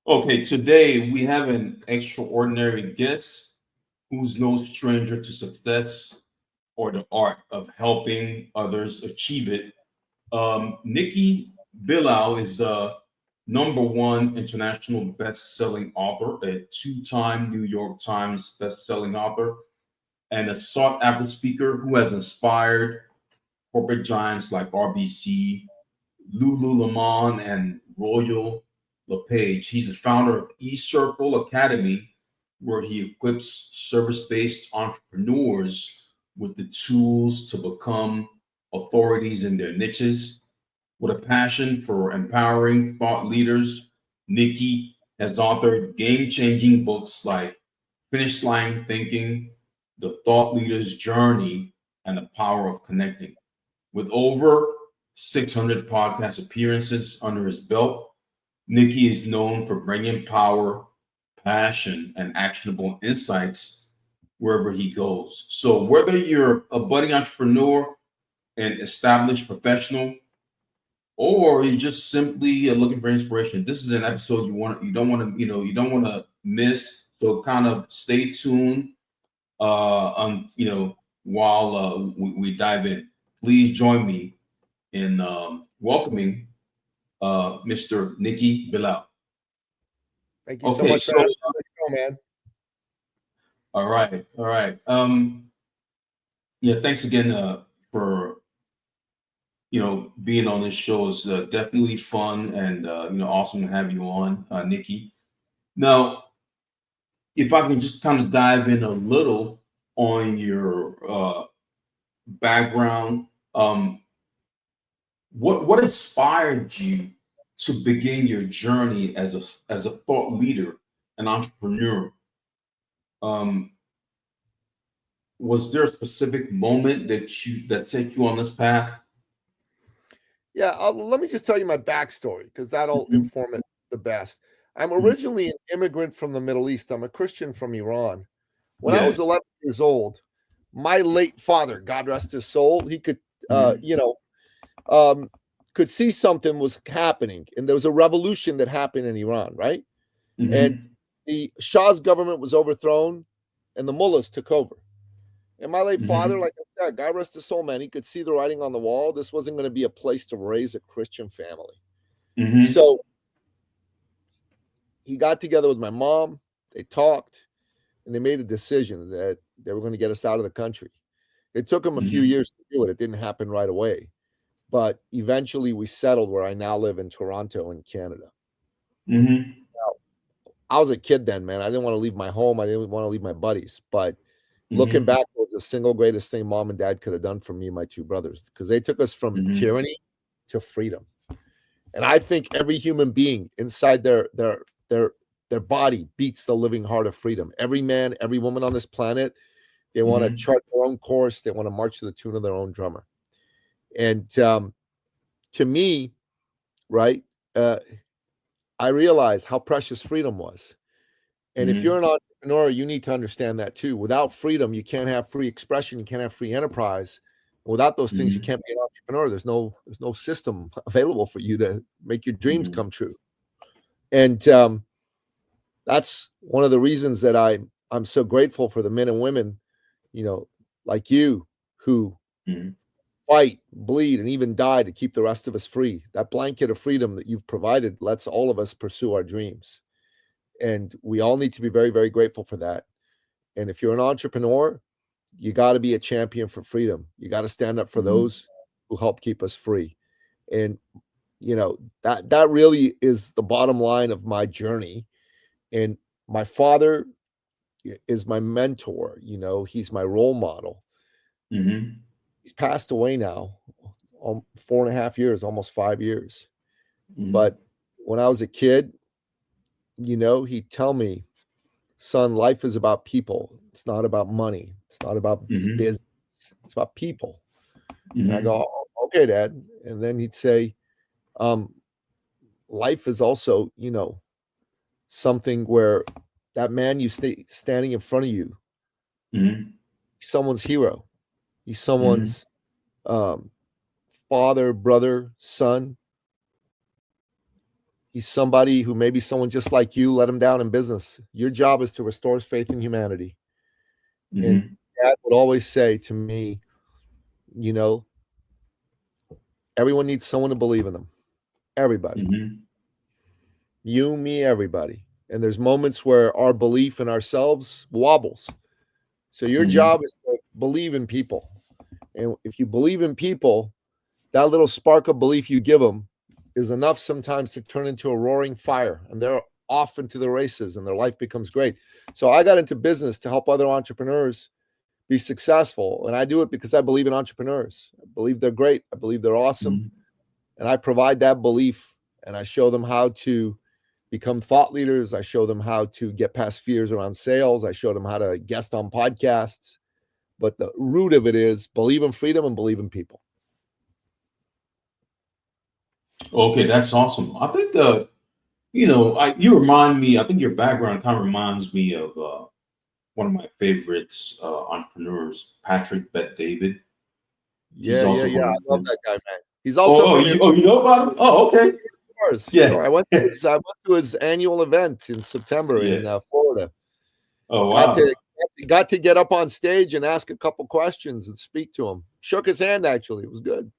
Okay, today we have an extraordinary guest who's no stranger to success or the art of helping others achieve it. Nicky Billou is the number one international best-selling author, a two-time New York Times best-selling author, and a sought-after speaker who has inspired corporate giants like RBC, Lululemon, and Royal LePage. He's the founder of eCircle Academy, where he equips service-based entrepreneurs with the tools to become authorities in their niches. With a passion for empowering thought leaders, Nikki has authored game-changing books like Finish Line Thinking, The Thought Leader's Journey, and The Power of Connecting. With over 600 podcast appearances under his belt, Nikki is known for bringing power, passion, and actionable insights wherever he goes. So, whether you're a budding entrepreneur, an established professional, or you just simply looking for inspiration, this is an episode you don't want to miss. So, kind of stay tuned on while we dive in. Please join me in welcoming Mr. Nicky Billou. Thank you so Okay, much for so having me on the show, man. all right, all right. Yeah, thanks again for being on this show. Is definitely fun and awesome to have you on, Nicky. Now, if I can just kind of dive in a little on your background, what inspired you to begin your journey as a thought leader, an entrepreneur? Um, was there a specific moment that set you on this path? Yeah, let me just tell you my backstory because that'll Mhm. inform it the best. I'm Mhm. originally an immigrant from the Middle East. I'm a Christian from Iran. When I Yeah. was 11 years old, my late father, God rest his soul, he could, uh, Mhm. you know, um, could see something was happening, and there was a revolution that happened in Iran, right? And Mhm. the Shah's government was overthrown, and the mullahs took over. And my late father, Mhm. like I said, God rest his soul, man, he could see the writing on the wall. This wasn't going to be a place to raise a Christian family. Mhm. So he got together with my mom. They talked, and they made a decision that they were going to get us out of the country. It took them a few Mhm. years to do it. It didn't happen right away. But eventually we settled where I now live in Toronto in Canada. Mhm. I was a kid then, man. I didn't want to leave my home. I didn't want to leave my buddies. But looking Mhm. back, it was the single greatest thing mom and dad could have done for me and my two brothers because they took us from Mhm. tyranny to freedom. And I think every human being inside their body beats the living heart of freedom. Every man, every woman on this planet, they want to Mhm. chart their own course. They want to march to the tune of their own drummer. And to me, right, uh, I realized how precious freedom was. And if you're Mhm. an entrepreneur, you need to understand that too. Without freedom, you can't have free expression, you can't have free enterprise. Without those things, you Mhm. can't be an entrepreneur. There's no system available for you to make your dreams Mhm. come true. And that's one of the reasons that I'm so grateful for the men and women, you know, like you who Mhm. fight, bleed, and even die to keep the rest of us free. That blanket of freedom that you've provided lets all of us pursue our dreams. And we all need to be very, very grateful for that. And if you're an entrepreneur, you got to be a champion for freedom. You got to stand up for Mhm. those who help keep us free. And that really is the bottom line of my journey. And my father is my mentor. He's my role model. Mhm. He's passed away now, 4.5 years, almost 5 years. Mhm. But when I was a kid, he'd tell me, son, life is about people. It's not about money. It's not about Mhm. business. It's about people. And I go, Mhm. "Oh, okay, Dad." And then he'd say, um, life is also, something where that man you stay standing in front of you, Mhm. he's someone's hero. He's Mhm. someone's um, father, brother, son. He's somebody who maybe someone just like you let him down in business. Your job is to restore his faith in humanity. And Mm-hmm. Dad would always say to me, you know, everyone needs someone to believe in them. Everybody. Mm-hmm. You, me, everybody. And there's moments where our belief in ourselves wobbles. So your Mm-hmm. job is to believe in people. And if you believe in people, that little spark of belief you give them is enough sometimes to turn into a roaring fire. And they're off into the races and their life becomes great. So I got into business to help other entrepreneurs be successful. And I do it because I believe in entrepreneurs. I believe they're great. I believe they're awesome. Mm-hmm. And I provide that belief and I show them how to become thought leaders. I show them how to get past fears around sales. I show them how to guest on podcasts. But the root of it is believe in freedom and believe in people. Okay, that's awesome. I think you remind me. I think your background kind of reminds me of one of my favorites entrepreneurs, Patrick Bet David. He's Yeah. also I one of love the. that guy, man. He's also from You know about him? Oh, okay. Yeah, Sure. I went to his annual event in September yeah. in Florida. Oh, Got wow. to got to get up on stage and ask a couple questions and speak to him. Shook his hand actually. It was good.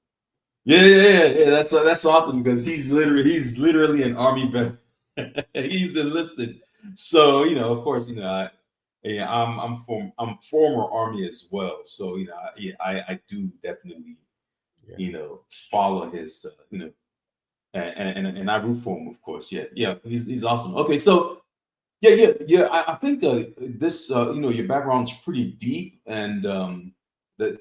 Yeah. That's awesome because he's literally an army vet. He's enlisted, so of course, I'm former army as well. So I do definitely Yeah. follow his and I root for him, of course. Yeah. He's awesome. Okay, so yeah. I think this your background's pretty deep, and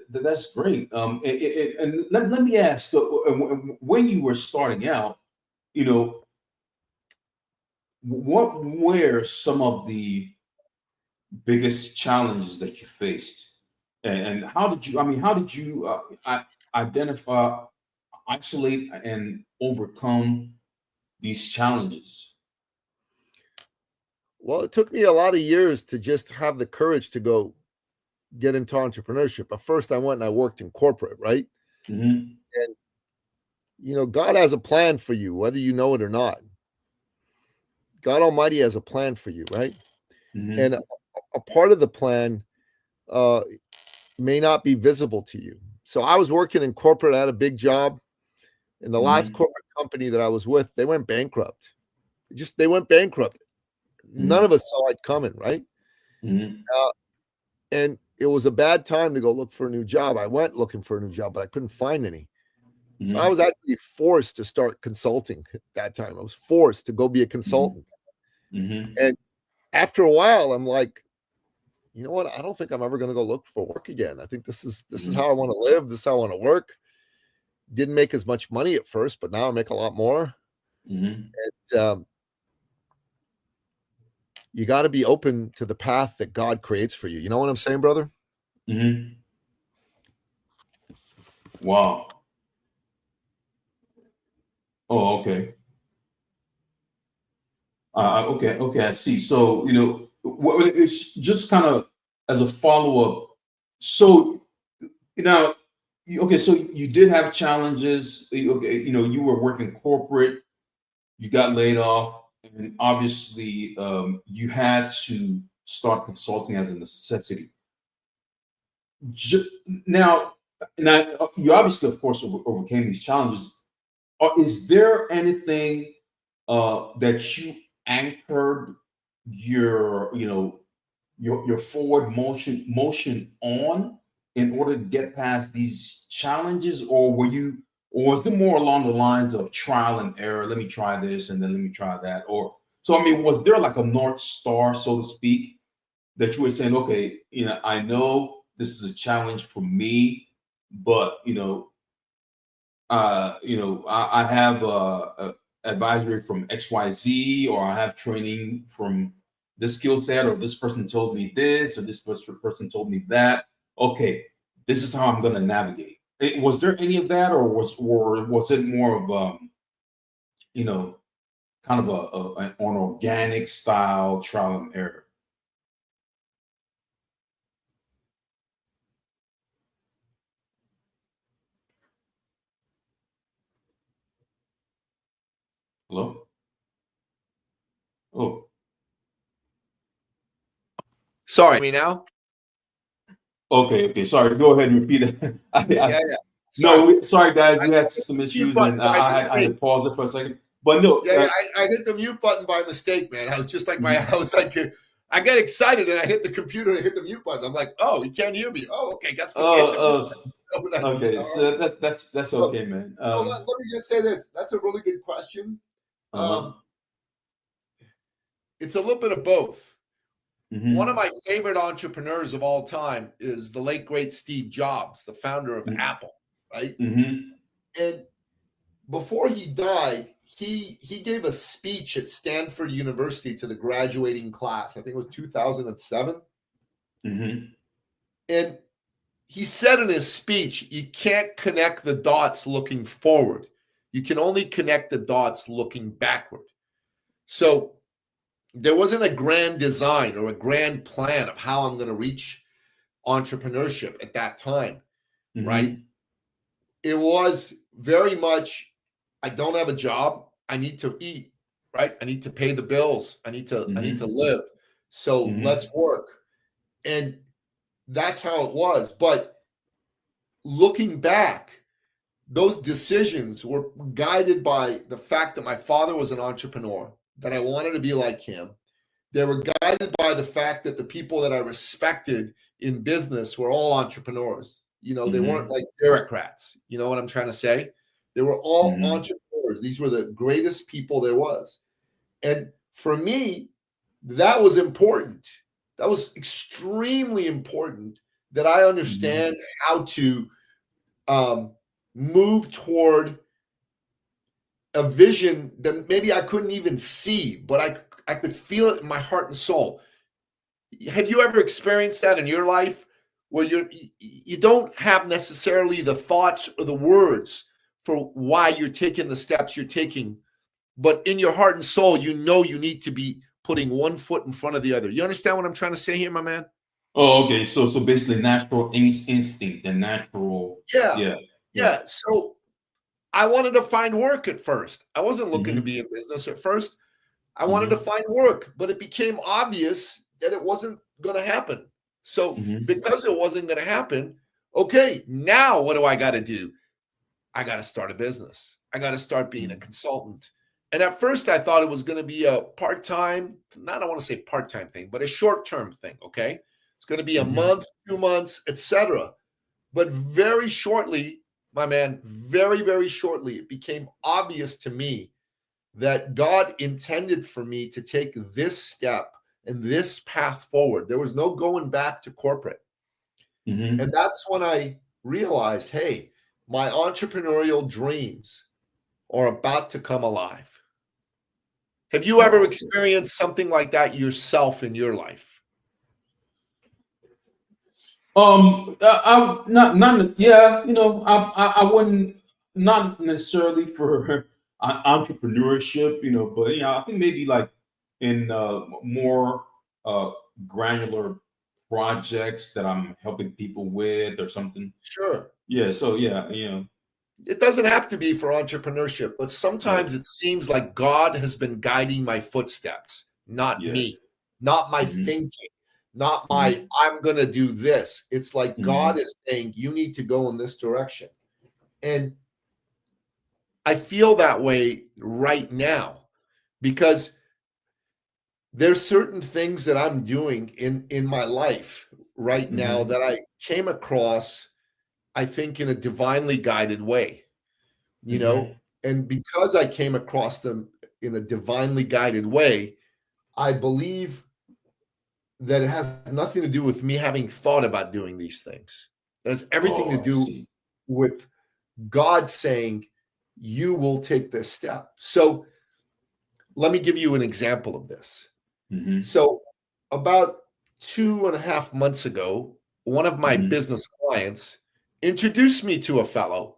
that's great. And let me ask, when you were starting out, you know, what were some of the biggest challenges that you faced, and how did you? I mean, how did you identify, isolate, and overcome these challenges? Well, it took me a lot of years to just have the courage to go get into entrepreneurship. But first, I went and I worked in corporate, right? Hmm. And God has a plan for you, whether you know it or not. God Almighty has a plan for you, right? And Hmm. a part of the plan uh, may not be visible to you. So I was working in corporate. I had a big job, and the last Hmm. corporate company that I was with, they went bankrupt. They went bankrupt. None Hmm. of us saw it coming, right? Hmm. Uh, and it was a bad time to go look for a new job. I went looking for a new job, but I couldn't find any. So I Hmm. was actually forced to start consulting at that time. I was forced to go be a Hmm. consultant. Hmm. And after a while, I'm like, you know what? I don't think I'm ever going to go look for work again. I think this is Hmm. how I want to live. This is how I want to work. Didn't make as much money at first, but now I make a lot more. Hmm. And you got to be open to the path that God creates for you. You know what I'm saying, brother? Hmm. Wow. Oh, okay. Okay, I see. So, it's just kind of as a follow up. So now, okay, so you did have challenges. Okay, you were working corporate, you got laid off, and obviously, you had to start consulting as a necessity. Ju- now, you obviously, of course, overcame these challenges. Is there anything that you anchored your your forward motion on in order to get past these challenges, or was it more along the lines of trial and error? Let me try this and then let me try that. Or so, I mean, was there like a north star, so to speak, that you were saying, okay, I know this is a challenge for me, but I have advisory from XYZ, or I have training from this skill set, or this person told me this, or this person told me that. Okay, this is how I'm going to navigate. Was there any of that, or was it more of you know, kind of an organic style trial and error? Hello. Oh, Sorry, me now? okay, okay. Sorry, go ahead and repeat it. Yeah, yeah. No, Sorry. sorry guys, I we had hit system the mute issues, button and by I had to mistake. pause it for a second. But no, Yeah, yeah, I hit the mute button by mistake, man. I was just like mhm. I was like, I get excited and I hit the computer and hit the mute button. I'm like, oh, he can't hear me. Oh, okay, that's because he hit the mute button. Okay, All right. so that's So, okay, man. let me just say this. That's a really good question. Uh-huh. It's a little bit of both. One of Mm-hmm. my favorite entrepreneurs of all time is the late great Steve Jobs, the founder of Apple, right? Mm-hmm. And before he died, he gave a speech at Stanford University to the graduating class. I think it was 2007. Mm-hmm. And he said in his speech, you can't connect the dots looking forward. You can only connect the dots looking backward. So there wasn't a grand design or a grand plan of how I'm going to reach entrepreneurship at that time, right? Mm-hmm. It was very much, I don't have a job. I need to eat, right? I need to pay the bills. I need to Mm-hmm. live. So let's Mm-hmm. work. And that's how it was. But looking back, those decisions were guided by the fact that my father was an entrepreneur, that I wanted to be like him. They were guided by the fact that the people that I respected in business were all entrepreneurs. You know, they weren't Mm-hmm. like bureaucrats. You know what I'm trying to say? They were all Mm-hmm. entrepreneurs. These were the greatest people there was. And for me, that was important. That was extremely important that I Mm-hmm. understand how to um, move toward a vision that maybe I couldn't even see, but I could feel it in my heart and soul. Have you ever experienced that in your life where you don't have necessarily the thoughts or the words for why you're taking the steps you're taking, but in your heart and soul, you know you need to be putting one foot in front of the other. You understand what I'm trying to say here, my man? Oh, okay. So basically, natural instinct and natural, Yeah. yeah, yeah. Yeah. So I wanted to find work at first. I wasn't looking to Mm-hmm. be in business at first. I wanted to Mm-hmm. find work, but it became obvious that it wasn't going to happen. So, Mm-hmm. because it wasn't going to happen, okay, now what do I got to do? I got to start a business. I got to start being a consultant. And at first, I thought it was going to be a part time, not I want to say part time thing, but a short term thing. Okay. It's going to be a Mm-hmm. month, 2 months, etc. But very shortly, my man, very, very shortly, it became obvious to me that God intended for me to take this step and this path forward. There was no going back to corporate. Mm-hmm. And that's when I realized, hey, my entrepreneurial dreams are about to come alive. Have you ever Oh, okay. experienced something like that yourself in your life? I not yeah, I wouldn't not necessarily for entrepreneurship, but I think maybe like in more uh granular projects that I'm helping people with or something. Sure. Yeah, so yeah, It doesn't have to be for entrepreneurship, but yeah, sometimes it seems like God has been guiding my footsteps, not yeah. me, not my Mm-hmm. thinking, not my, Mm-hmm. I'm going to do this. It's like God Mm-hmm. is saying, you need to go in this direction. And I feel that way right now because there's certain things that I'm doing in my life right now Mm-hmm. that I came across, I think, in a divinely guided way. You know, Mm-hmm. and because I came across them in a divinely guided way, I believe that it has nothing to do with me having thought about doing these things. It has everything to Oh, I do see. with God saying, you will take this step. So let me give you an example of this. Mm-hmm. So about 2.5 months ago, one of my Mm-hmm. business clients introduced me to a fellow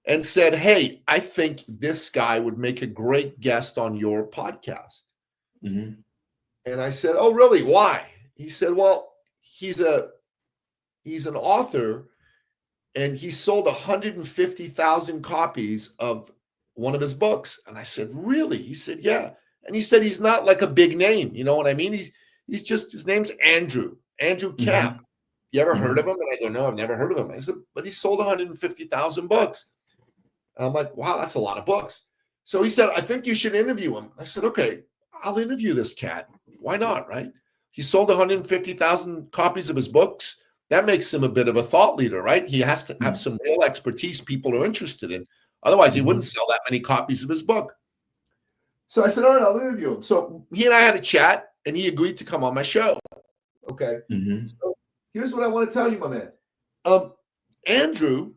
and said, hey, I think this guy would make a great guest on your podcast. Mm-hmm. And I said, oh, really? Why? He said, well, he's an author and he sold 150,000 copies of one of his books. And I said, really? He said, yeah. And he said he's not like a big name. You know what I mean? He's just, his name's Andrew Cap. You ever heard of him? And I go, no, I've never heard of him. I said, but he sold 150,000 books. And I'm like, wow, that's a lot of books. So he said, I think you should interview him. I said, okay, I'll interview this cat. Why not, right? He sold 150,000 copies of his books. That makes him a bit of a thought leader, right? He has to have some real expertise people are interested in. Otherwise, he wouldn't sell that many copies of his book. So I said, all right, I'll interview him. So he and I had a chat, and he agreed to come on my show. Okay. So here's what I want to tell you, my man. Andrew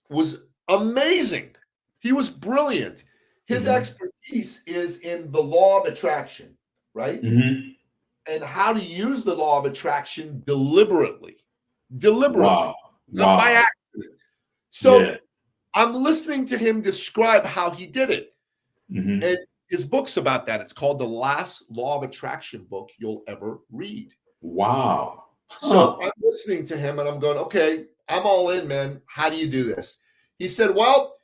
was amazing. He was brilliant. His expertise is in the law of attraction, right? And how to use the law of attraction deliberately, Wow. not by accident. So I'm listening to him describe how he did it. And his book's about that. It's called The Last Law of Attraction Book You'll Ever Read. Wow. So I'm listening to him and I'm going, okay, I'm all in, man. How do you do this? He said, well,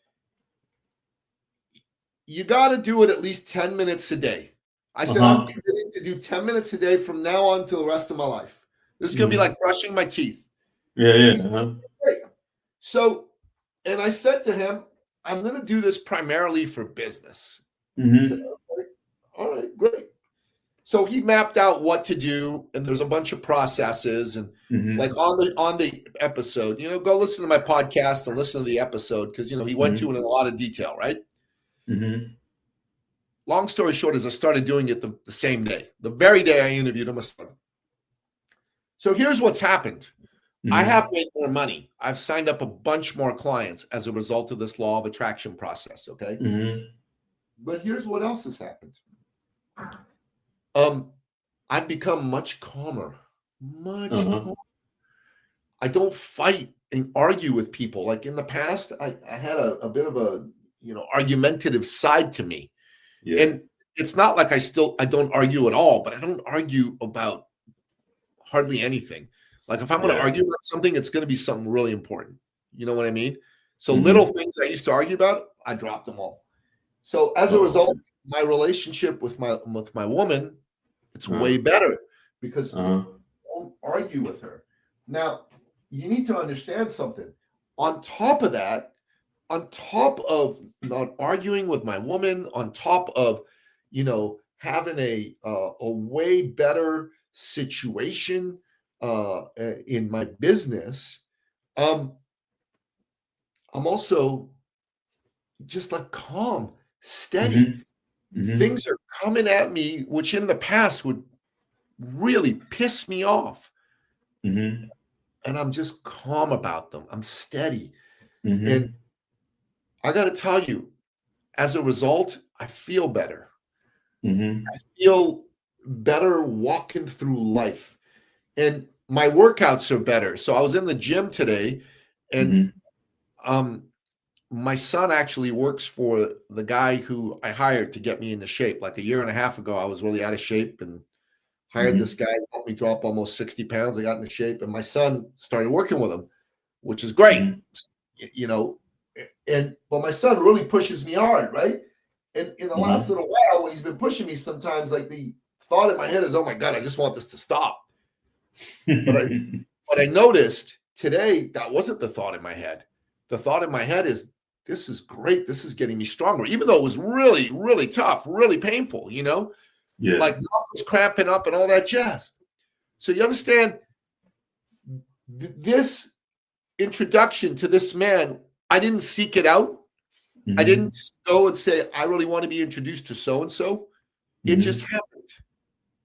you got to do it at least 10 minutes a day. I said, I'm committing to do 10 minutes a day from now on till the rest of my life. This is going to be like brushing my teeth. Yeah. Great. So, and I said to him, I'm going to do this primarily for business. He said, okay, all right, great. So he mapped out what to do, and there's a bunch of processes. And like on the episode, go listen to my podcast and listen to the episode because he went to it in a lot of detail, right? Long story short is I started doing it the same day. The very day I interviewed him, I started. So here's what's happened. I have made more money. I've signed up a bunch more clients as a result of this law of attraction process, okay? But here's what else has happened. I've become much calmer. Calmer. I don't fight and argue with people. Like in the past, I had a bit of a argumentative side to me. Yeah. And it's not like I don't argue at all, but I don't argue about hardly anything. Like if I'm going to argue about something, it's going to be something really important. You know what I mean? So little things I used to argue about, I dropped them all. So as a result, my relationship with my woman, it's way better because I don't argue with her. Now, you need to understand something. On top of that, on top of not arguing with my woman, on top of, having a way better situation in my business, I'm also just like calm, steady. Things are coming at me, which in the past would really piss me off. And I'm just calm about them. I'm steady. And I got to tell you, as a result, I feel better. I feel better walking through life. And my workouts are better. So I was in the gym today, and my son actually works for the guy who I hired to get me into shape. Like a year and a half ago, I was really out of shape and hired this guy to help me drop almost 60 pounds. I got into shape, and my son started working with him, which is great, but my son really pushes me hard, right? And in the last little while, when he's been pushing me, sometimes like the thought in my head is, oh my God, I just want this to stop. But I noticed today that wasn't the thought in my head. The thought in my head is, this is great. This is getting me stronger, even though it was really, really tough, really painful, like muscles cramping up and all that jazz. So you understand this introduction to this man, I didn't seek it out. I didn't go and say, I really want to be introduced to so-and-so. It just happened,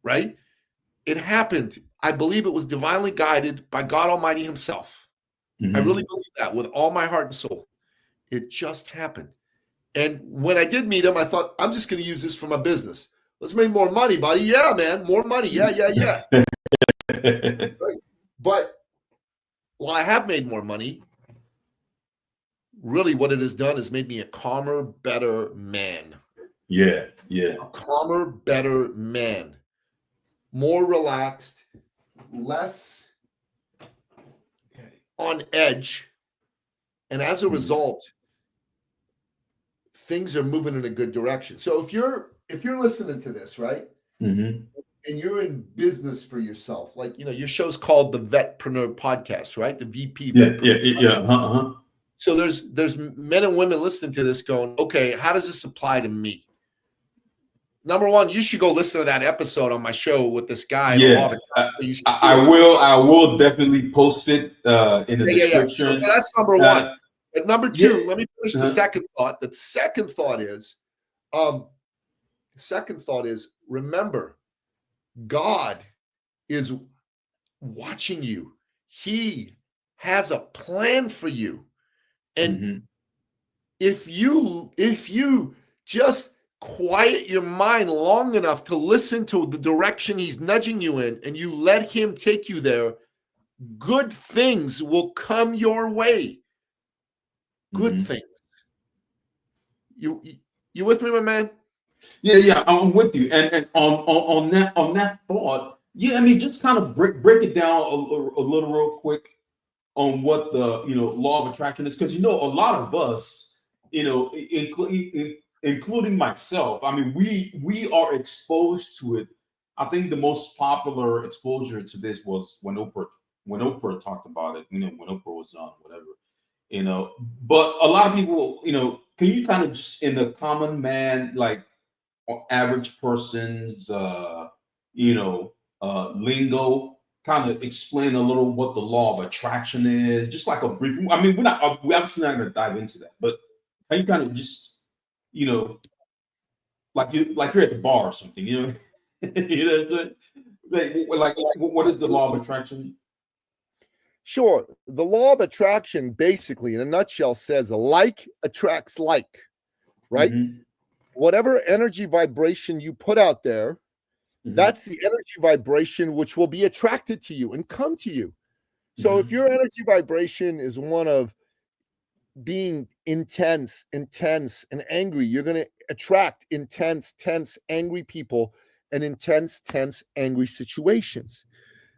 right? It happened. I believe it was divinely guided by God Almighty himself. I really believe that with all my heart and soul. It just happened. And when I did meet him, I thought, I'm just going to use this for my business. Let's make more money, buddy. Yeah, man, more money. Yeah. Right? But while I have made more money, really what it has done is made me a calmer, better man. Yeah. A calmer, better man. More relaxed, less on edge. And as a result, things are moving in a good direction. So if you're listening to this, right, Mm-hmm. and you're in business for yourself, like your show's called the Vetpreneur Podcast, right? The VP Yeah, yeah, Vetpreneur. yeah. Uh-huh. So there's men and women listening to this going, okay, how does this apply to me? Number one, you should go listen to that episode on my show with this guy, the law Yeah, of attraction. You should do I it. will. I will definitely post it in the Yeah. So description. that's number one. But number Yeah. two, let me finish the second thought. The second thought is, remember, God is watching you. He has a plan for you. And Mm-hmm. if you just quiet your mind long enough to listen to the direction he's nudging you in, and you let him take you there, good things will come your way. Good Mm-hmm. things. You with me, my man? Yeah, I'm with you. And on that thought, yeah, I mean, just kind of break it down a little real quick on what the law of attraction is, because a lot of us, including myself, I mean, we are exposed to it. I think the most popular exposure to this was when Oprah talked about it. When Oprah was on, whatever. But a lot of people, can you kind of just in the common man, like average person's lingo, kind of explain a little what the law of attraction is, just like a brief. I mean, we're obviously not going to dive into that, but can you kind of just you know like you're at the bar or something, you know what I'm saying? Like what is the law of attraction? Sure. The law of attraction, basically, in a nutshell, says like attracts like, right? Mm-hmm. Whatever energy vibration you put out there, Mm-hmm. that's the energy vibration which will be attracted to you and come to you. So if Mm-hmm. your energy vibration is one of being intense, and angry, you're going to attract intense, tense, angry people and intense, tense, angry situations.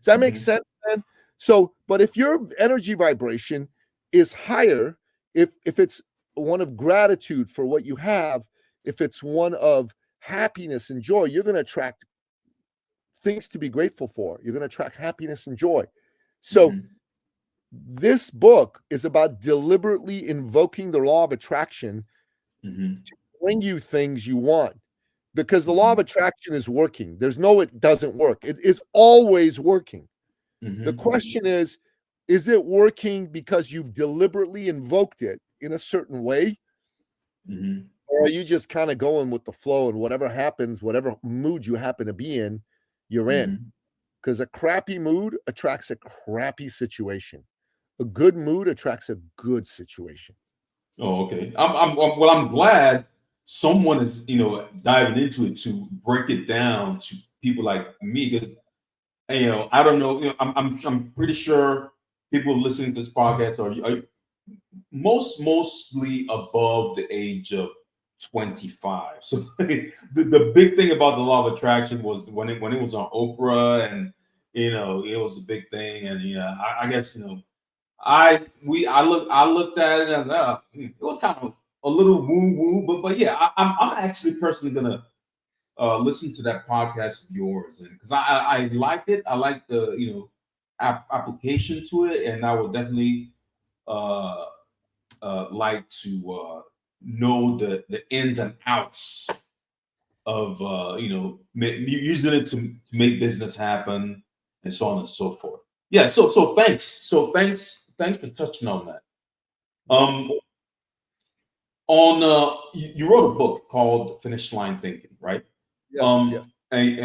Does that make Mm-hmm. sense, man? So, but if your energy vibration is higher, if it's one of gratitude for what you have, if it's one of happiness and joy, you're going to attract things to be grateful for. You're going to attract happiness and joy. So, Mm-hmm. this book is about deliberately invoking the law of attraction Mm-hmm. to bring you things you want, because the law of Mm-hmm. attraction is working. There's no, it doesn't work. It is always working. The Mm-hmm. question is it working because you've deliberately invoked it in a certain way? Mm-hmm. Or are you just kind of going with the flow, and whatever happens, whatever mood you happen to be in, you're in? Mm-hmm. Because a crappy mood attracts a crappy situation. A good mood attracts a good situation. Oh, okay. Well, I'm glad someone is, diving into it to break it down to people like me, because I don't know, I'm pretty sure people listening to this podcast are mostly above the age of 25. So the big thing about the law of attraction was when it was on Oprah, and it was a big thing, and I guess I looked at it and it was kind of a little woo woo, but yeah, I'm actually personally gonna listen to that podcast of yours, and because I liked it, I like the application to it, and I would definitely uh, like to know the ins and outs of using it to make business happen, and so on and so forth. Yeah, so thanks for touching on that. Um, on you wrote a book called Finish Line Thinking, right? Yes, yes. And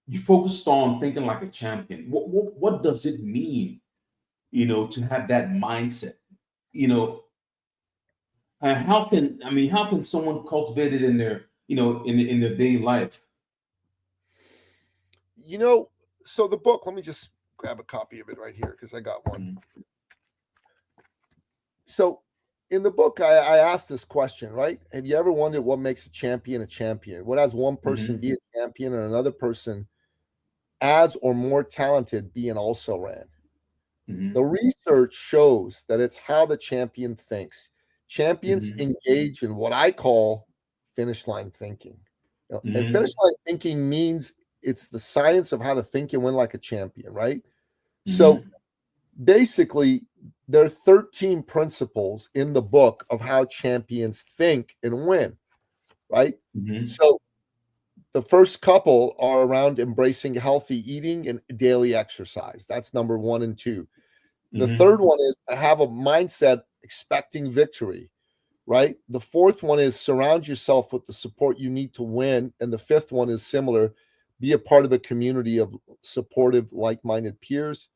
you focused on thinking like a champion. What does it mean, to have that mindset? You know, and how can someone cultivate it in their, in their daily life? You know, so the book, let me just grab a copy of it right here because I got one. Mhm. So in the book, I asked this question, right? Have you ever wondered what makes a champion a champion? What has one person Mhm. be a champion and another person as or more talented be an also ran? The Mhm. research shows that it's how the champion thinks. Champions Mhm. engage in what I call finish line thinking. And finish Mhm. line thinking means it's the science of how to think and win like a champion, right? So Mhm. basically, there are 13 principles in the book of how champions think and win, right? Mhm. So the first couple are around embracing healthy eating and daily exercise. That's number 1 and 2. The third Mhm. one is to have a mindset expecting victory, right? The fourth one is surround yourself with the support you need to win. And the fifth one is similar, be a part of a community of supportive, like minded peers,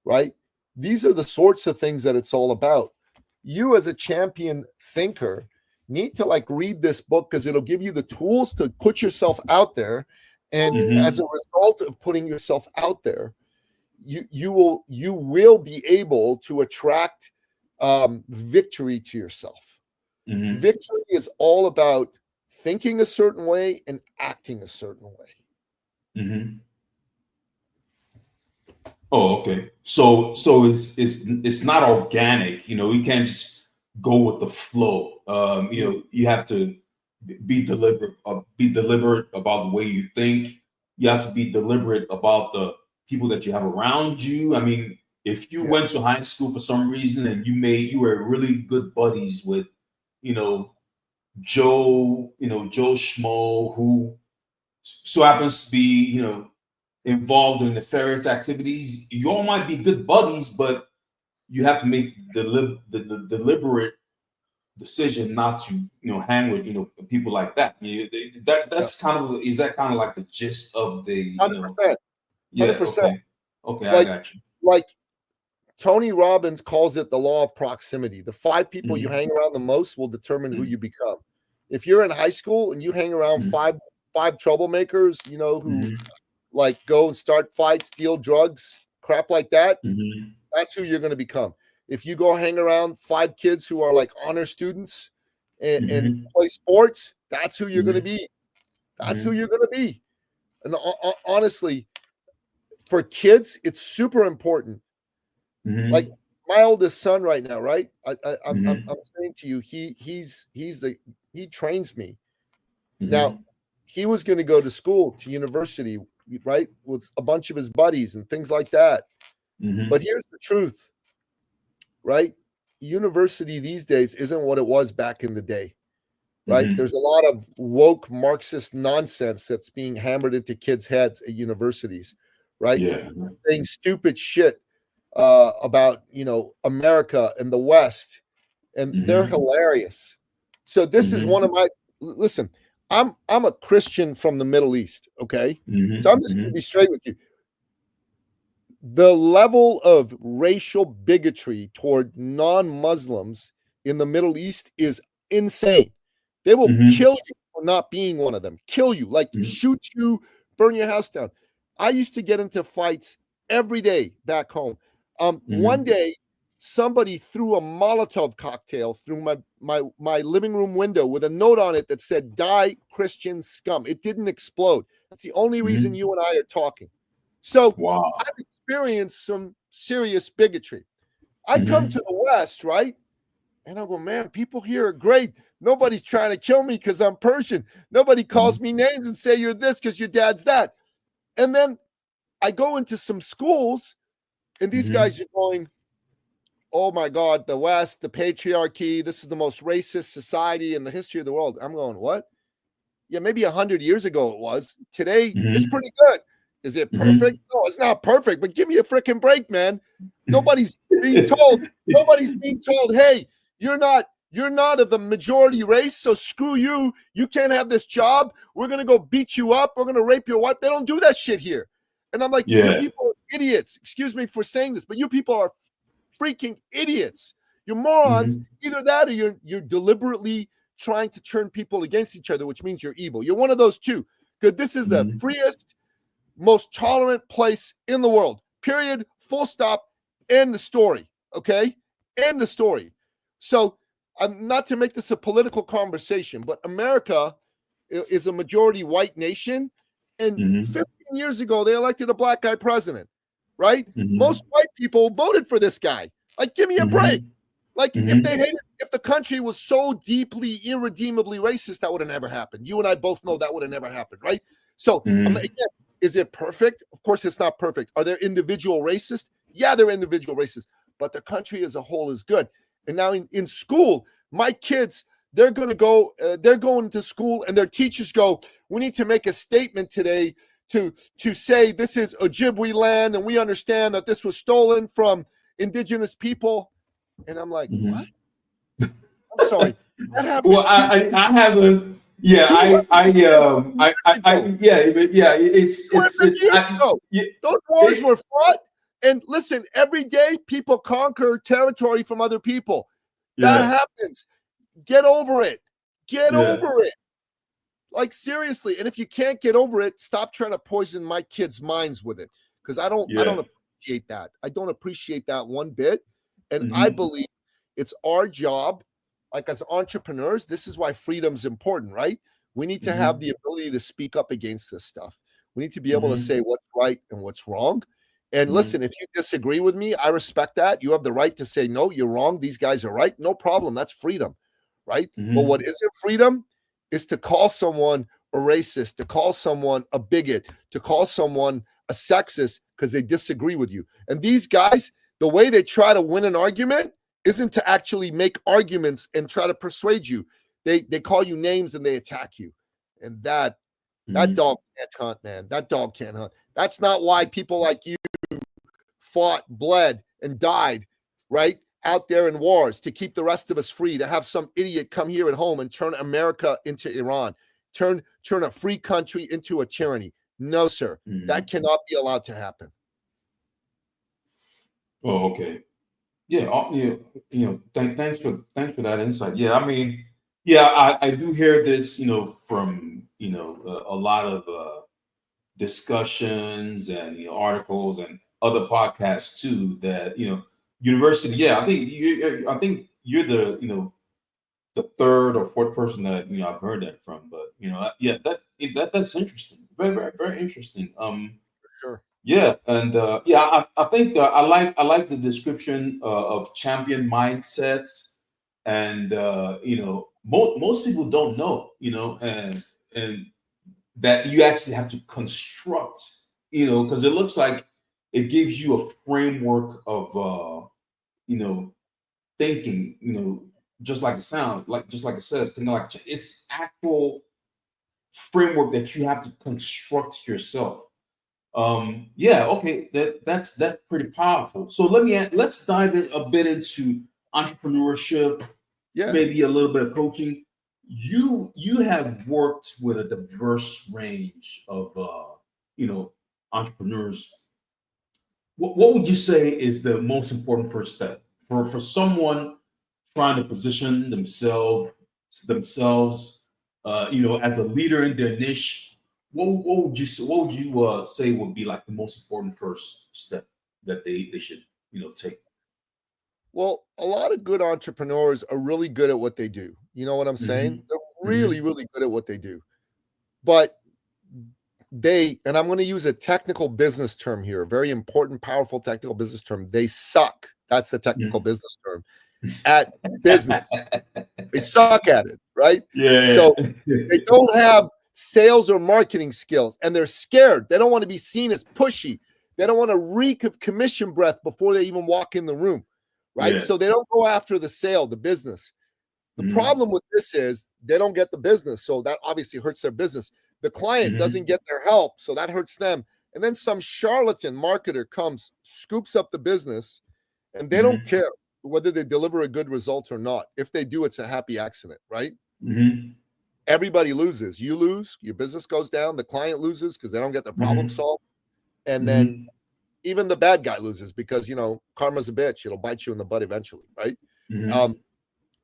right? These are the sorts of things that it's all about. You, as a champion thinker, need to like read this book because it'll give you the tools to put yourself out there. And as a Mhm. result of putting yourself out there, you will be able to attract victory to yourself. Mhm. Victory is all about thinking a certain way and acting a certain way. Mhm. Oh, okay. So it's not organic. You can't just go with the flow. You You have to be deliberate about the way you think. You have to be deliberate about the people that you have around you. I mean, if you yeah went to high school for some reason and you were really good buddies with, you know, Joe Schmo, who so happens to be, involved in nefarious activities, you all might be good buddies, but you have to make the deliberate decision not to hang with people like that. yeah That's kind of is that kind of like the gist of the 100%. yeah, 100%. okay, I like got you. like Tony Robbins calls it the law of proximity. The 5 people you Hmm. hang around the most will determine who you become. If you're in high school and you hang around Hmm. five troublemakers, who Hmm. like go and start fights, steal drugs, crap like that, Hmm. that's who you're going to become. If you go hang around 5 kids who are like honor students and Hmm. play sports, that's who you're going to Hmm. be. That's who Hmm. you're going to be. And honestly, for kids, it's super important. Like Hmm. my oldest son right now, right? I'm Hmm. saying to you, he trains me. Now, Hmm. he was going to go to school, to university, right, with a bunch of his buddies and things like that. But Hmm. here's the truth, right? University these days isn't what it was back in the day, right? Hmm. There's a lot of woke Marxist nonsense that's being hammered into kids' heads at universities, right? Yeah. Saying stupid shit about America and the West, and they're Hmm. hilarious. So this is one Hmm. of my listen. I'm a Christian from the Middle East, okay? So I'm Hmm. just gonna be Hmm. straight with you. The level of racial bigotry toward non-Muslims in the Middle East is insane. They will Hmm. kill you for not being one of them. Kill you, like shoot you, burn your house down. I used to get into fights every day back home. One Hmm. day, somebody threw a Molotov cocktail through my living room window with a note on it that said "Die Christian scum." It didn't explode. That's the only reason Hmm. you and I are talking. So Wow. I've experienced some serious bigotry. I come to Hmm. the West, right? And I go, man, people here are great. Nobody's trying to kill me because I'm Persian. Nobody calls me names and say you're this because your dad's that. And then I go into some schools and these Hmm. guys are going, oh my God, the West, the patriarchy, this is the most racist society in the history of the world. I'm going, what? Yeah, maybe 100 years ago it was. Today, it's Hmm. pretty good. Is it perfect? Hmm. No, it's not perfect, but give me a freaking break, man. Nobody's being told, nobody's being told, hey, you're not of the majority race, so screw you. You can't have this job. We're gonna go beat you up. We're gonna rape your wife. They don't do that shit here. And I'm like, you Yeah. people are idiots. Excuse me for saying this, but you people are freaking idiots. You're morons. Hmm. Either that or you're deliberately trying to turn people against each other, which means you're evil. You're one of those two. Because this is the Hmm. freest, most tolerant place in the world. Period. Full stop. End the story. Okay? End the story. So, not to make this a political conversation, but America is a majority white nation. And Hmm. 15 years ago, they elected a black guy president, right? Most Hmm. white people voted for this guy. Like, give me a break. Hmm. Like if the country was so deeply, irredeemably racist, that would have never happened. You and I both know that would have never happened, right? So again, is it perfect? Of course, it's not perfect. Are there individual racists? Yeah, there are individual racists, but the country as a whole is good. And now in school, my kids, they're going to go, they're going to school, and their teachers go, we need to make a statement today to say this is Ojibwe land, and we understand that this was stolen from indigenous people. And I'm like, what? I'm sorry. That happened. Well, I haven't. Yeah, it's 200 years ago. Those wars were fought. And listen, every day people conquer territory from other people. That happens. Get over it. Get over it. Like, seriously. And if you can't get over it, stop trying to poison my kids' minds with it. Because I don't appreciate that. I don't appreciate that one bit. And I believe it's our job, like as entrepreneurs, this is why freedom's important, right? We need to have the ability to speak up against this stuff. We need to be able to say what's right and what's wrong. And listen, if you disagree with me, I respect that. You have the right to say, no, you're wrong. These guys are right. No problem. That's freedom, right? But what isn't freedom is to call someone a racist, to call someone a bigot, to call someone a sexist because they disagree with you. And these guys, the way they try to win an argument isn't to actually make arguments and try to persuade you. They call you names and they attack you. And that dog can't hunt, man. That dog can't hunt. That's not why people like you fought, bled, and died, right? Out there in wars to keep the rest of us free, to have some idiot come here at home and turn America into Iran, turn a free country into a tyranny. No, sir. That cannot be allowed to happen. Oh, okay. Yeah, thanks for that insight. Yeah, I mean, yeah, I do hear this, from a lot of discussions and articles and other podcasts too. That university. Yeah, I think you're the third or fourth person that I've heard that from. But yeah, that's interesting. Very, very, very interesting. For sure. Yeah, and I think I like the description of champion mindsets, and most people don't know, and that you actually have to construct, because it looks like it gives you a framework of thinking, just like it sounds, just like it says, thinking like it's actual framework that you have to construct yourself. Yeah, okay, that's pretty powerful. So let's dive in a bit into entrepreneurship, maybe a little bit of coaching. You have worked with a diverse range of entrepreneurs. What would you say is the most important first step for someone trying to position themselves as a leader in their niche? What would you say would be like the most important first step that they should take? Well, a lot of good entrepreneurs are really good at what they do. You know what I'm saying? They're really, really good at what they do. But and I'm going to use a technical business term here, a very important, powerful technical business term. They suck. That's the technical business term at business. They suck at it, right? Yeah. So they don't have sales or marketing skills, and they're scared. They don't want to be seen as pushy. They don't want to reek of commission breath before they even walk in the room, right? So they don't go after the sale, the business. The problem with this is they don't get the business, so that obviously hurts their business. The client doesn't get their help, so that hurts them. And then some charlatan marketer comes, scoops up the business, and they don't care whether they deliver a good result or not. If they do, it's a happy accident, right? Everybody loses. You lose, your business goes down, the client loses because they don't get the problem solved. And then even the bad guy loses because, karma's a bitch. It'll bite you in the butt eventually, right?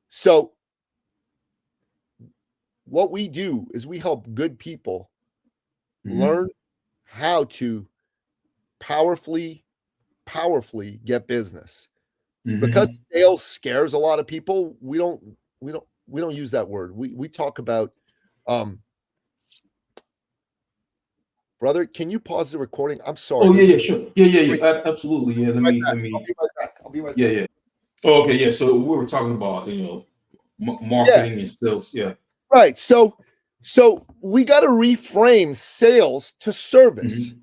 So what we do is we help good people learn how to powerfully get business. Because sales scares a lot of people, we don't use that word. We talk about brother, can you pause the recording? I'm sorry. Oh yeah, sure. Yeah. Absolutely. Yeah. Let me. I'll be right back. Yeah. Oh, okay, yeah. So we were talking about Yeah, marketing and sales. Yeah. right. So we got to reframe sales to service. Hmm.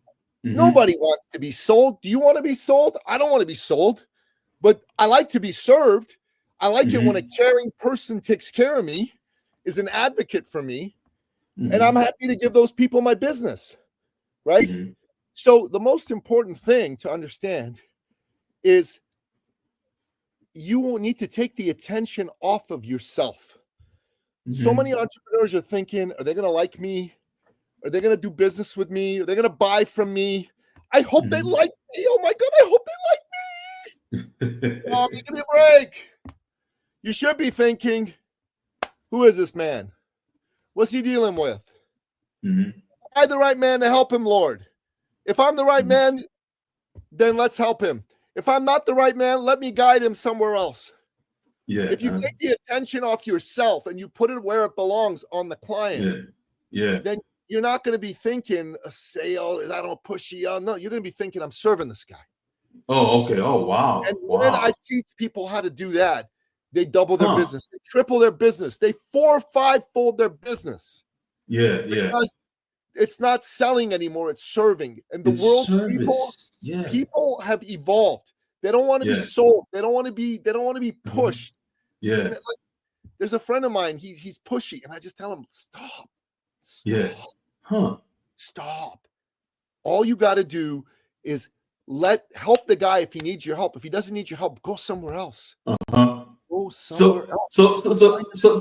Hmm. Nobody wants to be sold. Do you want to be sold? I don't want to be sold, but I like to be served. I like it when a Hmm. caring person takes care of me, is an advocate for me, and I'm Hmm. happy to give those people my business, right? Hmm. So the most important thing to understand is you will need to take the attention off of yourself. So many Hmm. entrepreneurs are thinking, are they going to like me? Are they going to do business with me? Are they going to buy from me? I hope they Hmm. like me. Oh my God, I hope they like me. Give me a break. You should be thinking, who is this man? What's he dealing with? Hmm. Am I the right man to help him, Lord? If I'm the right man, then let's help him. If I'm not the right man, let me guide him somewhere else. Yeah. If you take the attention off yourself and you put it where it belongs on the client, Yeah. Yeah. then you're not going to be thinking a sale, I don't pushy. No, you're going to be thinking, I'm serving this guy. Oh, okay. Oh, And wow. when I Wow. teach people how to do that, they double their Huh. business, they triple their business, they 4 or 5-fold their business Yeah. Yeah. because it's not selling anymore, it's serving. And the It's world service. Yeah. people have evolved. They don't want to be Yeah. sold. They don't want to be Uh-huh. pushed. And Yeah. like, there's a friend of mine, he's pushy, and I just tell him, stop, Yeah. stop, Huh. stop. All you got to do is help the guy if he needs your help. If he doesn't need your help, go somewhere else. Uh-huh. Go somewhere So else. so so so so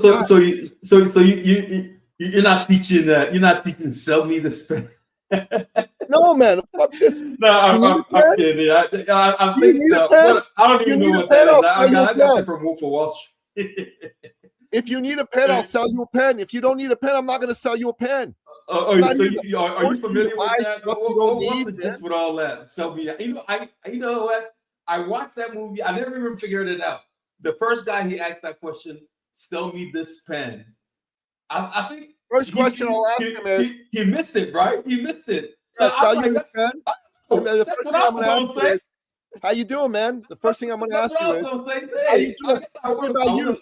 so so you you're not teaching you're not teaching sell me the pen. No, man, fuck this. No, You need a I'm pen? kidding. I Do you think need a pen? what I don't If you even know need a what pen, that I'll is. sell you a I got that pen. from Wolf of Wall Street. If you need a pen, I'll sell you a pen. If you don't need a pen, I'm not going to sell you a pen. I'm not So here to are you force you to familiar with buy that? stuff you don't What's need, the man. gist with all that? Sell me. You know what? I watched that movie. I never even figured it out. The first guy he asked that question, "Sell me this pen." I think First question I'll ask him is, he missed it, right? He missed it. So yeah, I'm sell you like, this pen? oh, The that's first what thing I I'm going was to ask gonna you say. is, how you doing, man? The first thing I'm going to That's ask what you I was is, gonna say. how you Hey, doing? What about you?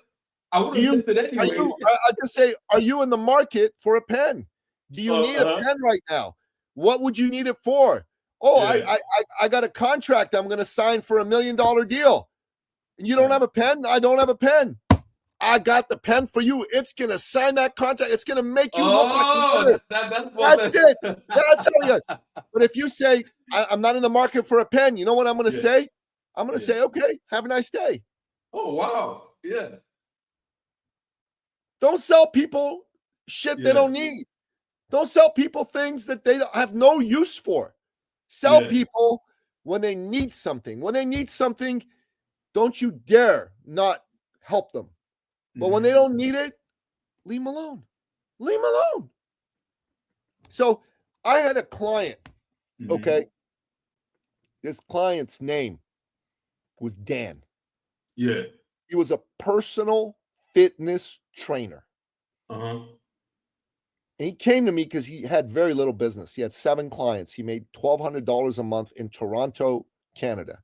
I would Do have you, missed it anyway. I just say, are you in the market for a pen? Do you need a Uh-huh. pen right now? What would you need it for? Oh, Yeah. I got a contract I'm going to sign for $1 million deal. And you don't have a pen? I don't have a pen. I got the pen for you. It's going to sign that contract. It's going to make you look like a Oh, winner. that's what That's it. that. That's how you. But if you say, I'm not in the market for a pen, you know what I'm going to Yeah. say? I'm going to Yeah. say, okay, have a nice day. Oh wow. Yeah. Don't sell people shit they Yeah. don't need. Don't sell people things that they have no use for. Sell Yeah. people when they need something. When they need something, don't you dare not help them. But when they Mhm. don't need it, leave them alone. Leave them alone. So I had a client, Mhm. okay? This client's name was Dan. Yeah. He was a personal fitness trainer. Uh-huh. And he came to me because he had very little business. He had 7 clients. He made $1,200 a month in Toronto, Canada.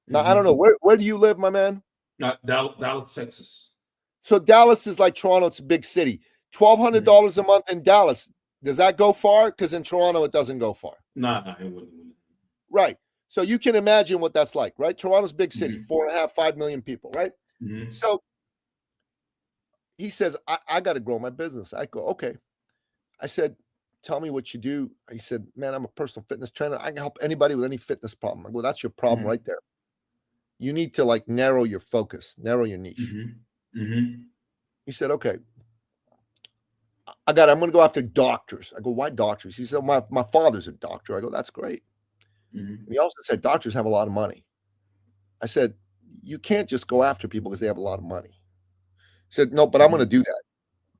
Now, I don't know, Mhm. where do you live, my man? Dallas, Texas. So Dallas is like Toronto. It's a big city. Mhm. $1,200 a month in Dallas. Does that go far? Because in Toronto, it doesn't go far. Nah, it wouldn't. Right. So you can imagine what that's like, right? Toronto's a big city, Mhm. 4.5, 5 million people, right? Mhm. So he says, I got to grow my business. I go, okay. I said, tell me what you do. He said, man, I'm a personal fitness trainer. I can help anybody with any fitness problem. I go, that's your problem Mhm. right there. You need to like narrow your focus, narrow your niche. Mhm. Mhm. He said, okay, I'm going to go after doctors. I go, why doctors? He said, my father's a doctor. I go, that's great. Mhm. And he also said, doctors have a lot of money. I said, you can't just go after people because they have a lot of money. He said, no, but I'm going to Mhm. do that.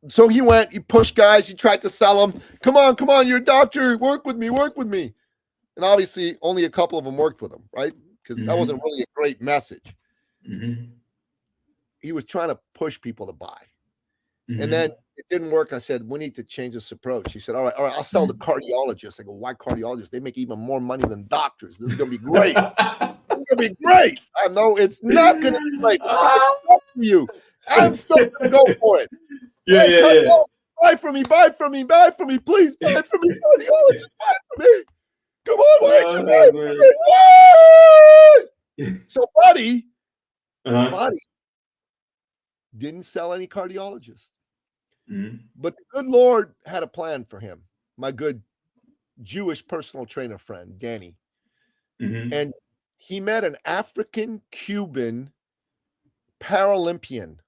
So he went, he pushed guys, he tried to sell them. Come on, you're a doctor. Work with me, work with me. And obviously, only a couple of them worked with him, right? Because that wasn't Mhm. really a great message. Mhm. He was trying to push people to buy. And then Mhm. it didn't work. I said, we need to change this approach. He said, all right, I'll sell the Mhm. cardiologists. I go, why cardiologists? They make even more money than doctors. This is going to be great. It's gonna be great. I know it's not gonna be great. But I'm stuck for you. I'm still gonna go for it. Yeah, Hey, yeah, yeah. cardiologist, buy for me, buy for me, buy for me, please, buy for me, cardiologist, buy for me. Come on, why don't you buy for Man. me? What? So, Uh-huh. Buddy didn't sell any cardiologists, Mhm. but the good Lord had a plan for him. My good Jewish personal trainer friend, Danny. Mhm. And he met an African Cuban Paralympian.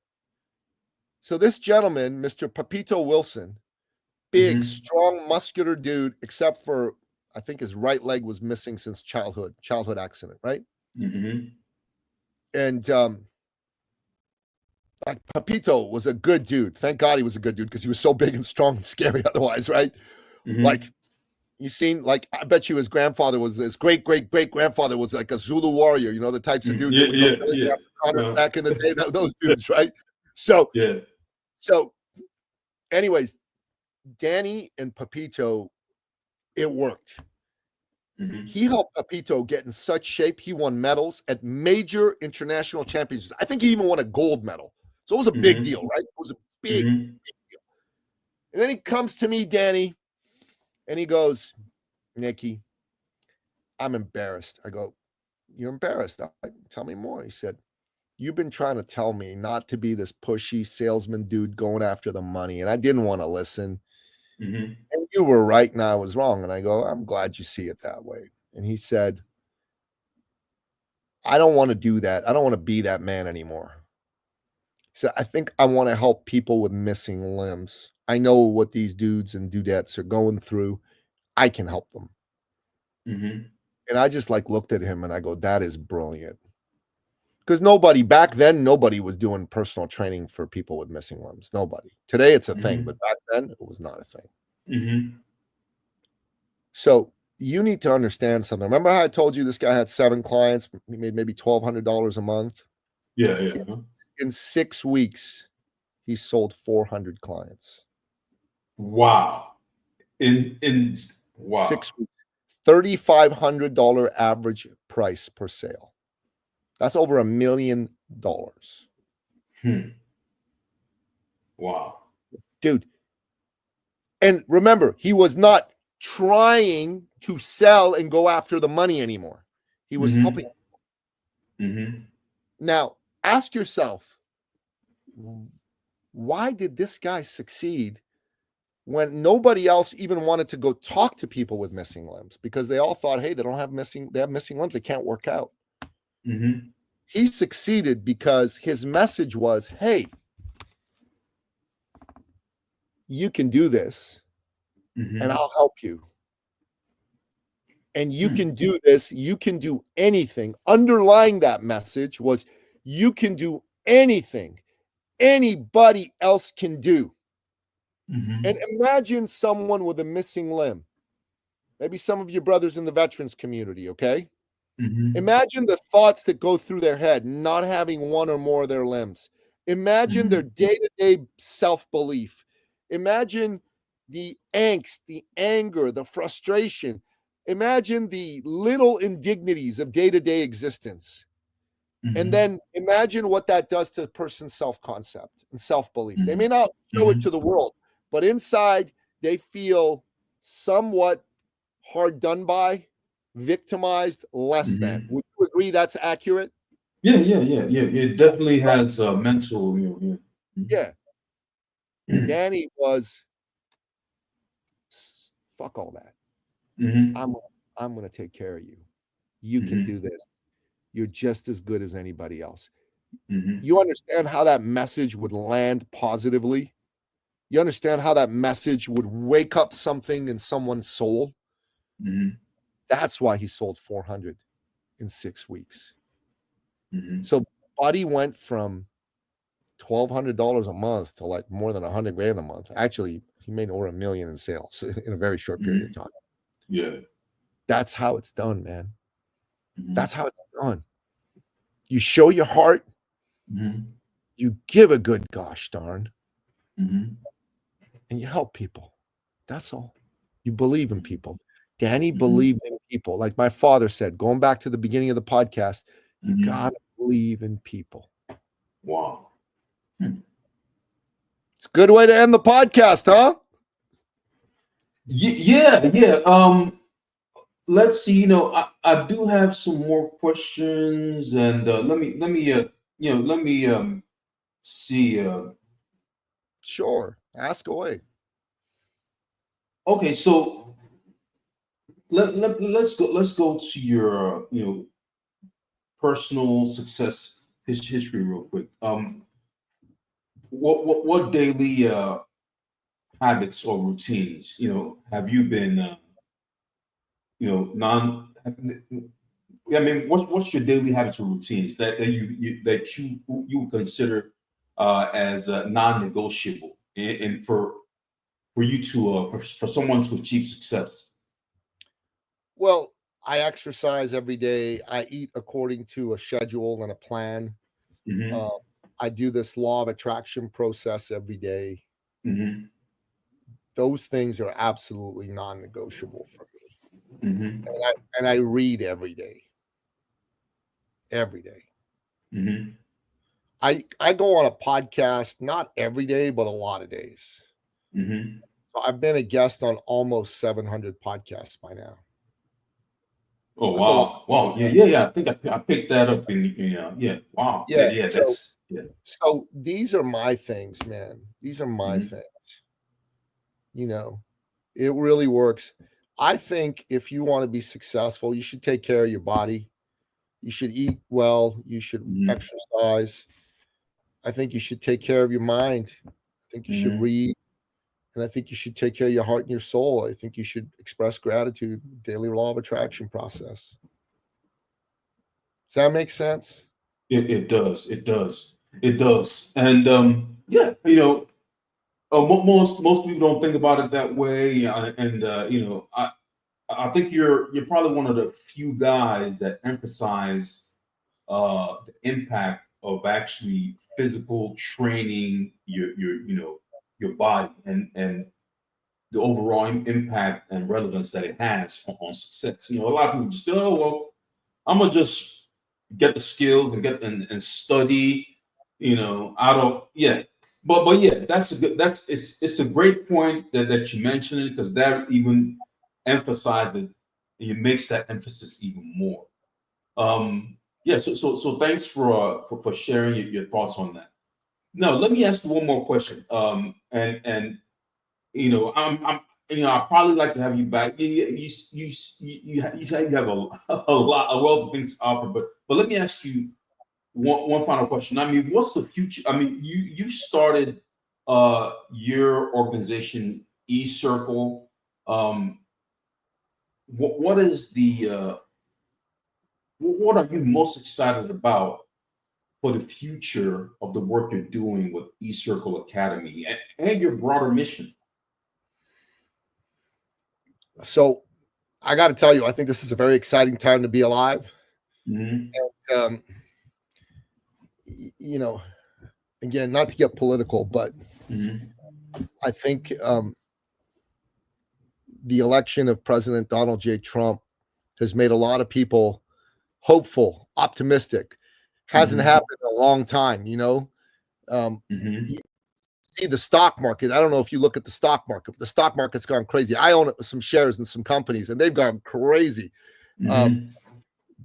So this gentleman, Mr. Papito Wilson, big, Mhm. strong, muscular dude, except for I think his right leg was missing since childhood accident, right? Mhm. And like Papito was a good dude. Thank God he was a good dude because he was so big and strong and scary otherwise, right? Like Mhm. you seen, like I bet you his grandfather was his great grandfather was like a Zulu warrior, you know, the types of dudes Yeah, that would go yeah, killing yeah. Afrikaners back in the day, those dudes, right? So, Yeah. so, anyways, Danny and Papito, it worked. Mhm. He helped Papito get in such shape. He won medals at major international championships. I think he even won a gold medal. So it was a big deal, Mhm. right? It was a big Mhm. deal. And then he comes to me, Danny, and he goes, Nicky, I'm embarrassed. I go, you're embarrassed. Tell me more. He said, you've been trying to tell me not to be this pushy salesman dude going after the money. And I didn't want to listen. Mhm. And you were right and I was wrong. And I go, I'm glad you see it that way. And he said, I don't want to do that. I don't want to be that man anymore. He said, I think I want to help people with missing limbs. I know what these dudes and dudettes are going through. I can help them. Mhm. And I just like looked at him and I go, that is brilliant. Because nobody back then, nobody was doing personal training for people with missing limbs. Nobody. Today it's a thing, but Mhm. back then it was not a thing. Mhm. So you need to understand something. Remember how I told you this guy had 7 clients, he made maybe $1,200 a month? Yeah, yeah. Uh-huh. In 6 weeks, he sold 400 clients. Wow. In wow. 6 weeks. $3,500 average price per sale. That's over $1 million. Hmm. Wow. Dude. And remember, he was not trying to sell and go after the money anymore. He was helping. Mhm. Mhm. Now, ask yourself, why did this guy succeed when nobody else even wanted to go talk to people with missing limbs? Because they all thought, hey, they have missing limbs, they can't work out. Mhm. He succeeded because his message was, hey, you can do this and Mhm. I'll help you. And you Hmm. can do this, you can do anything. Underlying that message was, you can do anything anybody else can do. And Mhm. imagine someone with a missing limb, maybe some of your brothers in the veterans community, okay? Mhm. Imagine the thoughts that go through their head, not having one or more of their limbs. Imagine their Mhm. day to day self belief. Imagine the angst, the anger, the frustration. Imagine the little indignities of day to day existence. And Mhm. then imagine what that does to a person's self concept and self belief. They may Mhm. not show it to Mhm. the world, but inside they feel somewhat hard done by, victimized, less than. Mhm. Would you agree that's accurate? Yeah, yeah, yeah, yeah. It definitely Right. has mental, yeah. Yeah. Mhm. Danny was fuck all that. Mhm. I'm I'm going to take care of you. You can do Mhm. this. You're just as good as anybody else. Mhm. You understand how that message would land positively? You understand how that message would wake up something in someone's soul? Mhm. That's why he sold 400 in 6 weeks. Mhm. So Buddy went from $1,200 a month to like more than 100 grand a month. Actually, he made over $1 million in sales in a very short period of Mhm. time. Yeah. That's how it's done, man. That's Mhm. how it's done. You show your heart, Mhm. you give a good gosh darn, Mhm. and you help people. That's all. You believe in people. Danny Mhm. believed in people. Like my father said, going back to the beginning of the podcast, you Mhm. gotta believe in people. Wow. It's a good way to end the podcast, huh? Yeah. Let's see. I do have some more questions, and let me see. Sure. Ask away. Okay, so let's go to your personal success history real quick. What daily habits or routines have you been non I mean, what's your daily habits or routines that you would consider as non-negotiable, and for you to for someone to achieve success? Well, I exercise every day. I eat according to a schedule and a plan. Hmm. Uh, I do this law of attraction process every day. Hmm. Those things are absolutely non-negotiable for me. Hmm. And I read every day. Every day. Hmm. I go on a podcast not every day, but a lot of days. Hmm. So I've been a guest on almost 700 podcasts by now. Oh That's a lot. wow, yeah. I think I picked that up yeah, wow, Yeah. So that's yeah. so these are my things, man. These are my Hmm. things. You know, it really works. I think if you want to be successful, you should take care of your body. You should eat well. You should Hmm. exercise. I think you should take care of your mind. I think you should Hmm. read. And I think you should take care of your heart and your soul. I think you should express gratitude, daily law of attraction process. Does that make sense? It does, it does, and yeah, most people don't think about it that way, and I think you're probably one of the few guys that emphasize the impact of actually physical training your body, and the overall impact and relevance that it has on success. A lot of people just I'm gonna just get the skills and and study. I don't. Yeah, but yeah, that's a good. It's a great point that you mentioned it, because that even emphasizes it makes that emphasis even more. Yeah. So thanks for sharing your thoughts on that. Now let me ask you one more question. And I'm I probably like to have you back. You say you have a wealth of things to offer, but let me ask you one final question. I mean, what's the future? I mean, you started your organization eCircle. What is the what are you most excited about for the future of the work you're doing with eCircle Academy, and your broader mission? So I got to tell you, I think this is a very exciting time to be alive. Hmm. Um, you know, again, not to get political, but Hmm. I think the election of President Donald J. Trump has made a lot of people hopeful, optimistic. Hasn't Hmm. happened in a long time, Hmm. you see the stock market. I don't know if you look at the stock market, but the stock market's gone crazy. I own some shares in some companies, and they've gone crazy. Um, Hmm.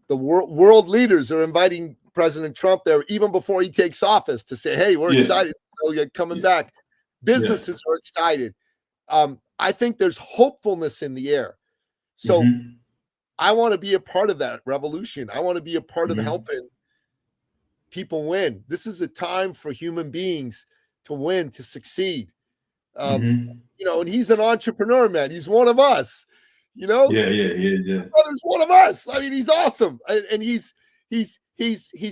the world leaders are inviting President Trump there even before he takes office to say, "Hey, we're Yeah. excited. You're coming Yeah. back." Yeah. Businesses are excited. I think there's hopefulness in the air. So Hmm. I want to be a part of that revolution. I want to be a part of Hmm. helping people win. This is a time for human beings to win, to succeed. Um, Hmm. and he's an entrepreneur, man. He's one of us. You know, Yeah. brother's one of us. I mean, he's awesome, and he's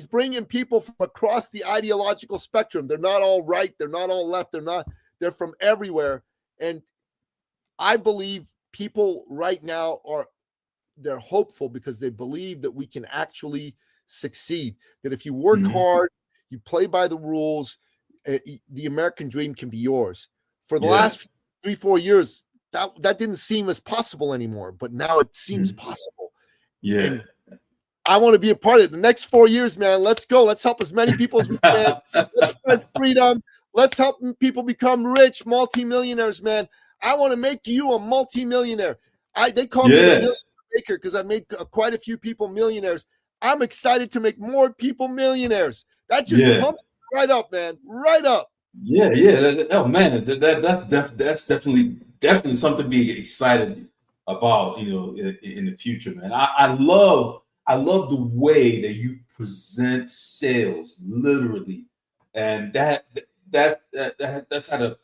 bringing people from across the ideological spectrum. They're not all right. They're not all left. They're from everywhere. And I believe people right now they're hopeful because they believe that we can actually succeed. That if you work Hmm. hard, you play by the rules, the American dream can be yours. For the Yeah. last 3-4 years, that didn't seem as possible anymore, but now it seems Hmm. possible. Yeah. And I want to be a part of it. The next 4 years, man, let's go. Let's help as many people as we can. Let's spread freedom. Let's help people become rich, multimillionaires, man. I want to make you a multimillionaire. They call me the millionaire maker because I've made quite a few people millionaires. I'm excited to make more people millionaires. That just pumps right up, man. Right up. Yeah. Oh man, that's definitely something to be excited about, in the future, man. I love the way that you present sales, literally, and that's had a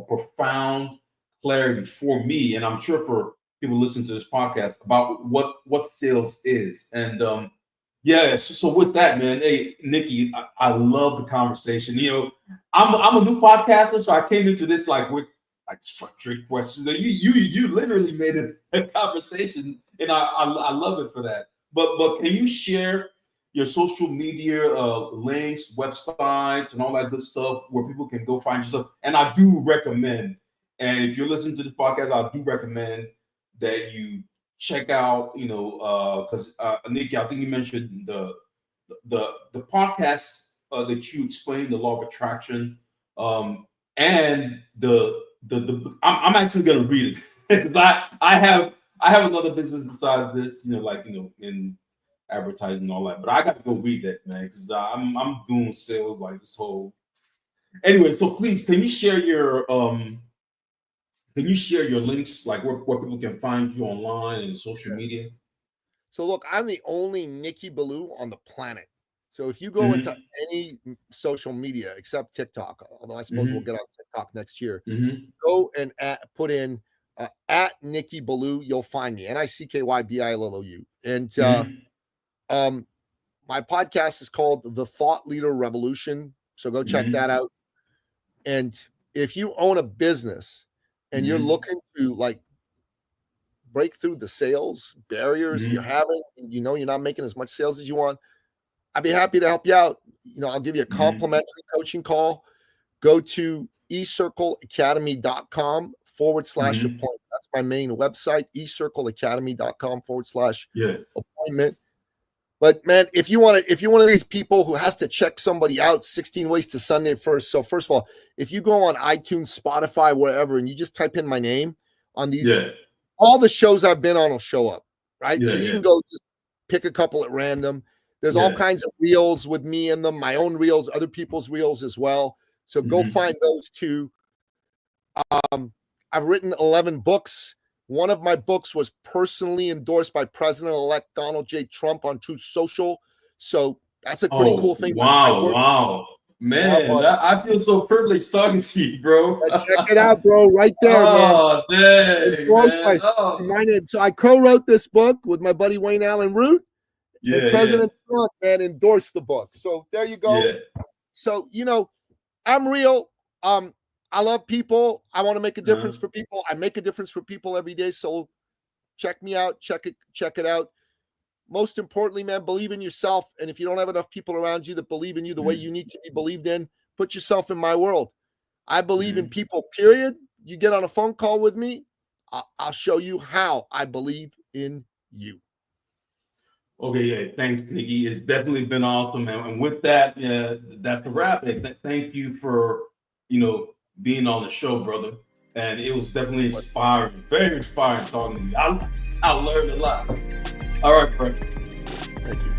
profound clarity for me, and I'm sure for people listening to this podcast about what sales is. And yeah, so with that, man, hey Nicky, I love the conversation. I'm a new podcaster, so I came into this with structured questions. And you literally made it a conversation, and I love it for that. But can you share your social media links, websites, and all that good stuff where people can go find your stuff? And I do recommend, and if you're listening to this podcast, I do recommend that you check out, because Nicky, I think you mentioned the podcast that you explained, the law of attraction, and I'm actually gonna read it because I have another business besides this, in advertising and all that, but I got to go read that, man, because I'm doing sales this whole. Anyway, so please, can you share your links, where people can find you online and social media? So look, I'm the only Nicky Billou on the planet. So if you go into any social media except TikTok, although I suppose we'll get on TikTok next year, go and put in at Nicky Billou, you'll find me. NickYBillou. And my podcast is called The Thought Leader Revolution. So go check that out. And if you own a business and you're looking to break through the sales barriers you're having, and you're not making as much sales as you want, I'd be happy to help you out. I'll give you a complimentary coaching call. Go to eCircleacademy.com /appointment. That's my main website, eCircleacademy.com /appointment. But man, if you're one of these people who has to check somebody out, 16 ways to Sunday first. So first of all, if you go on iTunes, Spotify, wherever, and you just type in my name on these, all the shows I've been on will show up, right? So you can go just pick a couple at random. There's all kinds of reels with me in them, my own reels, other people's reels as well. So go find those too. I've written 11 books. One of my books was personally endorsed by President-elect Donald J. Trump on Truth Social. So that's a pretty cool thing. Wow. Man, I feel so privileged talking to you, bro. Check it out, bro. Right there, man. Oh, dang. My name. So I co-wrote this book with my buddy Wayne Allen Root. And President Trump, man, endorsed the book. So there you go. Yeah. So, I'm real. I love people. I want to make a difference for people. I make a difference for people every day. So check me out. Check it out. Most importantly, man, believe in yourself. And if you don't have enough people around you that believe in you the way you need to be believed in, put yourself in my world. I believe in people, period. You get on a phone call with me, I'll show you how I believe in you. Okay, yeah, thanks, Nicky. It's definitely been awesome, man. And with that, that's the wrap. Thank you for, being on the show, brother. And it was definitely inspiring, very inspiring talking to you. I learned a lot. All right, Frank. Thank you.